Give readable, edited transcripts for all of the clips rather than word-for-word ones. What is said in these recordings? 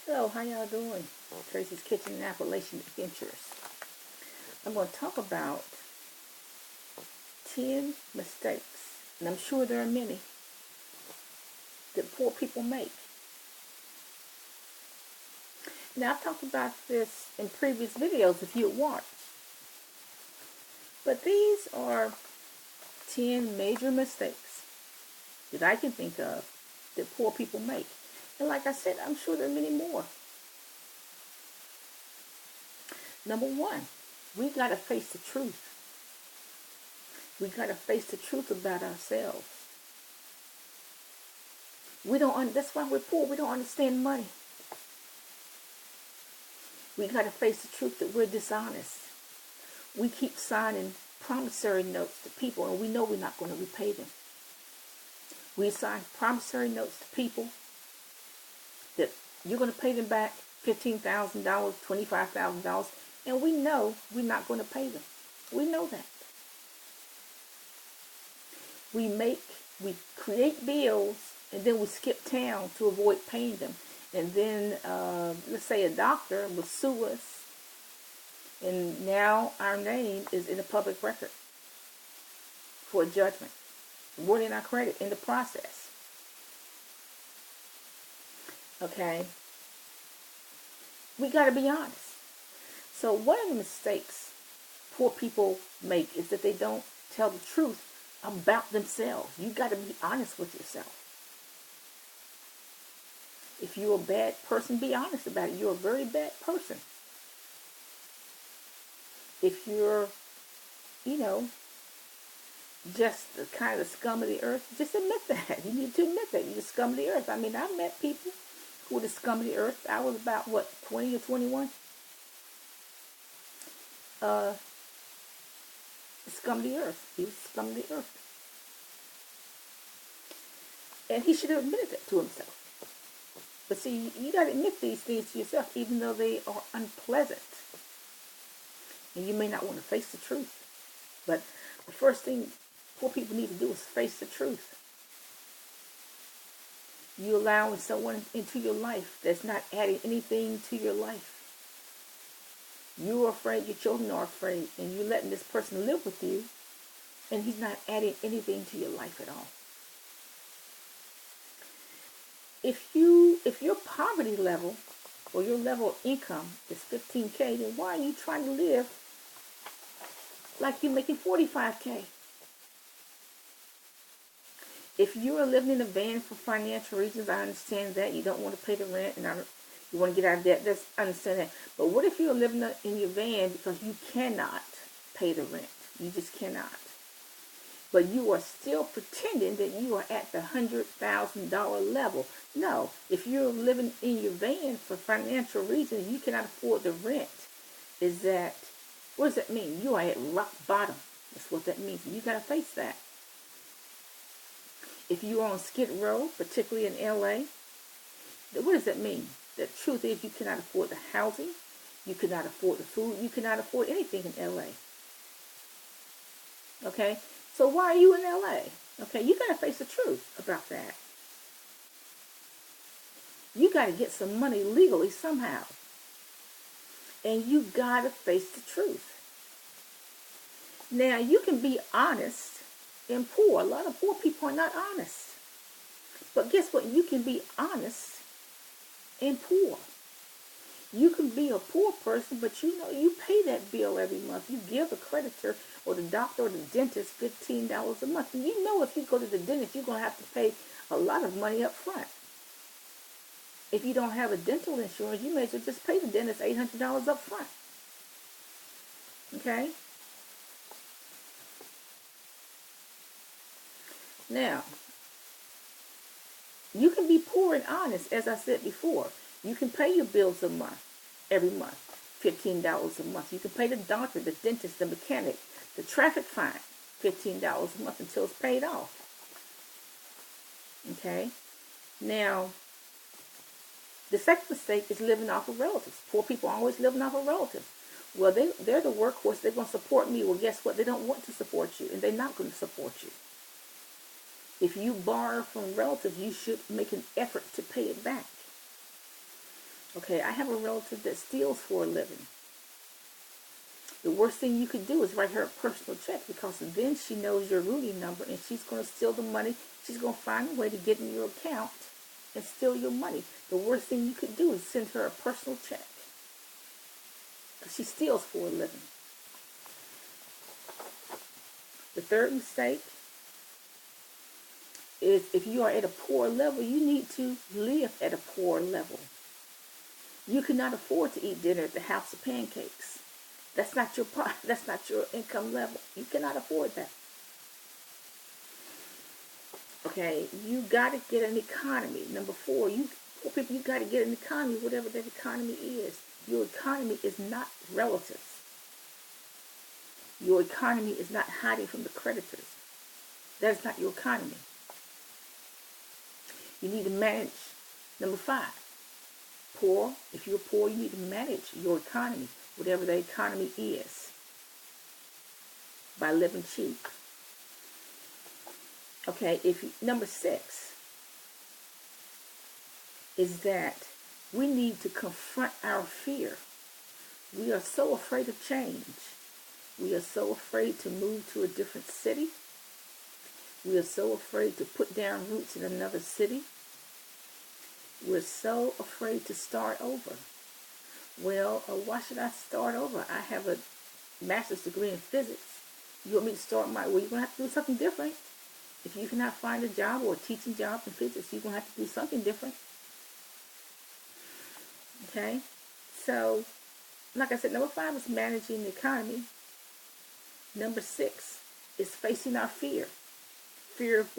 Hello, how y'all doing? Tracy's Kitchen and Appalachian Adventures. I'm going to talk about 10 mistakes, and I'm sure there are many, that poor people make. Now, I've talked about this in previous videos if you watched, but these are 10 major mistakes that I can think of that poor people make. And like I said, I'm sure there are many more. Number one, we got to face the truth. We got to face the truth about ourselves. That's why we're poor. We don't understand money. We got to face the truth that we're dishonest. We keep signing promissory notes to people, and we know we're not going to repay them. We sign promissory notes to people that you're going to pay them back $15,000, $25,000, and we know we're not going to pay them. We know that. We create bills, and then we skip town to avoid paying them. And then, let's say a doctor will sue us, and now our name is in the public record for a judgment, ruining our credit in the process. Okay? We got to be honest. So one of the mistakes poor people make is that they don't tell the truth about themselves. You got to be honest with yourself. If you're a bad person, be honest about it. You're a very bad person. If you're, just the kind of scum of the earth, just admit that. You need to admit that. You're the scum of the earth. I mean, I've met people who were the scum of the earth. I was about, 20 or 21? The scum of the earth. He was the scum of the earth. And he should have admitted that to himself. But see, you got to admit these things to yourself, even though they are unpleasant. And you may not want to face the truth. But the first thing poor people need to do is face the truth. You allowing someone into your life that's not adding anything to your life. You're afraid, your children are afraid, and you're letting this person live with you, and he's not adding anything to your life at all. If your poverty level or your level of income is $15K, then why are you trying to live like you're making $45K? If you're living in a van for financial reasons, I understand that. You don't want to pay the rent, and you want to get out of debt. I understand that. But what if you're living in your van because you cannot pay the rent? You just cannot. But you are still pretending that you are at the $100,000 level. No, if you're living in your van for financial reasons, you cannot afford the rent. What does that mean? You are at rock bottom. That's what that means. You got to face that. If you're on Skid Row, particularly in LA, what does that mean? The truth is you cannot afford the housing, you cannot afford the food, you cannot afford anything in LA. Okay? So why are you in LA? Okay, you got to face the truth about that. You got to get some money legally somehow. And you got to face the truth. Now, you can be honest and poor. A lot of poor people are not honest. But guess what? You can be honest and poor. You can be a poor person, but you pay that bill every month. You give the creditor or the doctor or the dentist $15 a month. And you know if you go to the dentist, you're going to have to pay a lot of money up front. If you don't have a dental insurance, you may as well just pay the dentist $800 up front. Okay? Now, you can be poor and honest, as I said before. You can pay your bills every month, $15 a month. You can pay the doctor, the dentist, the mechanic, the traffic fine, $15 a month until it's paid off. Okay? Now, the second mistake is living off of relatives. Poor people are always living off of relatives. Well, they're the workhorse. They're going to support me. Well, guess what? They don't want to support you, and they're not going to support you. If you borrow from relatives, you should make an effort to pay it back. Okay, I have a relative that steals for a living. The worst thing you could do is write her a personal check, because then she knows your routing number and she's going to steal the money. She's going to find a way to get in your account and steal your money. The worst thing you could do is send her a personal check, because she steals for a living. The third mistake is, if you are at a poor level, you need to live at a poor level. You cannot afford to eat dinner at the House of Pancakes. That's not your that's not your income level. You cannot afford that. Okay, you got to get an economy. Number four, poor people, you got to get an economy, whatever that economy is. Your economy is not relative. Your economy is not hiding from the creditors. That is not your economy. You need to manage. Number five, poor. If you're poor, you need to manage your economy, whatever the economy is, by living cheap. Okay, number six is that we need to confront our fear. We are so afraid of change. We are so afraid to move to a different city. We are so afraid to put down roots in another city. We're so afraid to start over. Well, why should I start over? I have a master's degree in physics. You want me to start well, you're going to have to do something different. If you cannot find a job or a teaching job in physics, you're going to have to do something different. Okay? So, like I said, number five is managing the economy. Number six is facing our fear. Fear of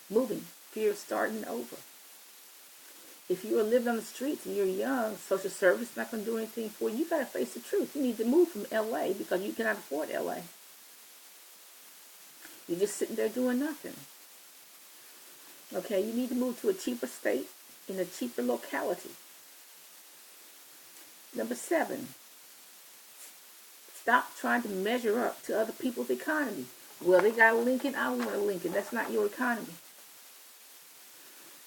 moving, fear of starting over. If you are living on the streets and you're young, social service is not going to do anything for you. You got to face the truth. You need to move from LA because you cannot afford LA. You're just sitting there doing nothing. Okay, you need to move to a cheaper state in a cheaper locality. Number seven, stop trying to measure up to other people's economy. Well, they got a Lincoln, I want a Lincoln. That's not your economy.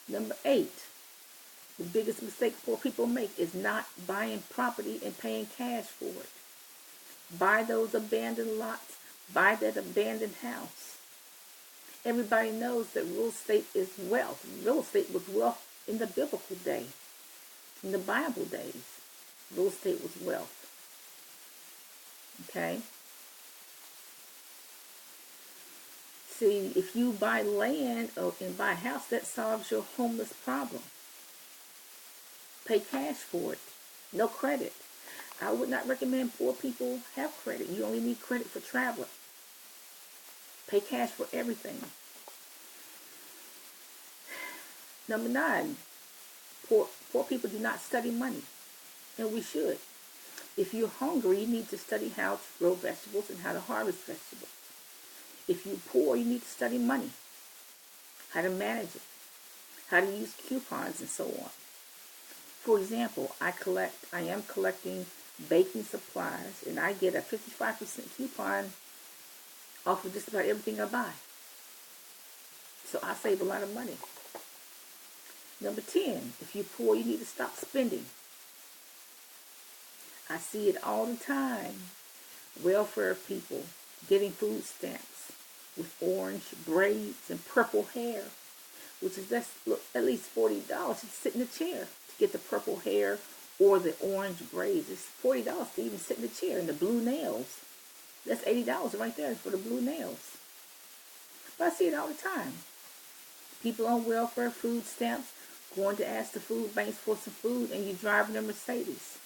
Number eight, the biggest mistake poor people make is not buying property and paying cash for it. Buy those abandoned lots. Buy that abandoned house. Everybody knows that real estate is wealth. Real estate was wealth in the biblical day. In the Bible days, real estate was wealth. Okay? See, if you buy land and buy a house, that solves your homeless problem. Pay cash for it. No credit. I would not recommend poor people have credit. You only need credit for traveling. Pay cash for everything. Number nine, poor people do not study money. And we should. If you're hungry, you need to study how to grow vegetables and how to harvest vegetables. If you're poor, you need to study money, how to manage it, how to use coupons, and so on. For example, I am collecting baking supplies, and I get a 55% coupon off of just about everything I buy. So I save a lot of money. Number 10, if you're poor, you need to stop spending. I see it all the time. Welfare people getting food stamps with orange braids and purple hair, which is at least $40 to sit in a chair to get the purple hair or the orange braids. It's $40 to even sit in the chair. And the blue nails, that's $80 right there for the blue nails. But I see it all the time. People on welfare, food stamps, going to ask the food banks for some food, and you driving a Mercedes.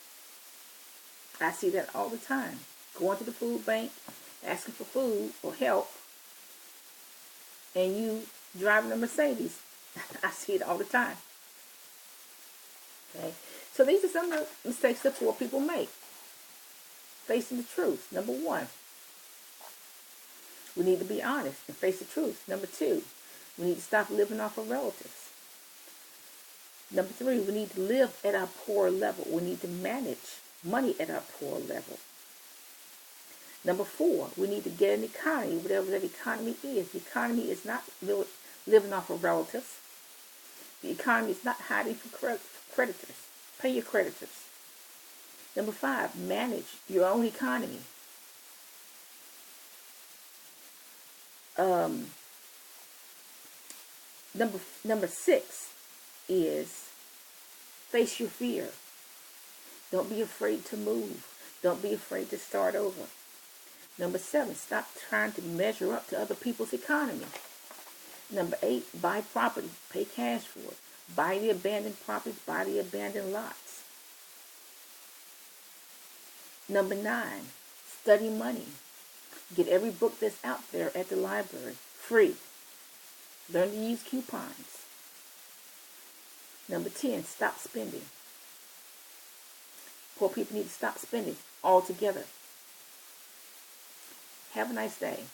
I see that all the time. Going to the food bank, asking for food or help, and you driving a Mercedes. I see it all the time. Okay, so these are some of the mistakes that poor people make. Facing the truth. Number one, we need to be honest and face the truth. Number two, we need to stop living off of relatives. Number three, we need to live at our poor level. We need to manage money at our poor level. Number four, we need to get an economy, whatever that economy is. The economy is not living off of relatives. The economy is not hiding from creditors. Pay your creditors. Number 5, manage your own economy. Um, number 6 is face your fear. Don't be afraid to move. Don't be afraid to start over. Number 7, stop trying to measure up to other people's economy. Number 8, buy property. Pay cash for it. Buy the abandoned properties. Buy the abandoned lots. Number 9, study money. Get every book that's out there at the library free. Learn to use coupons. Number 10, stop spending. Poor people need to stop spending altogether. Have a nice day.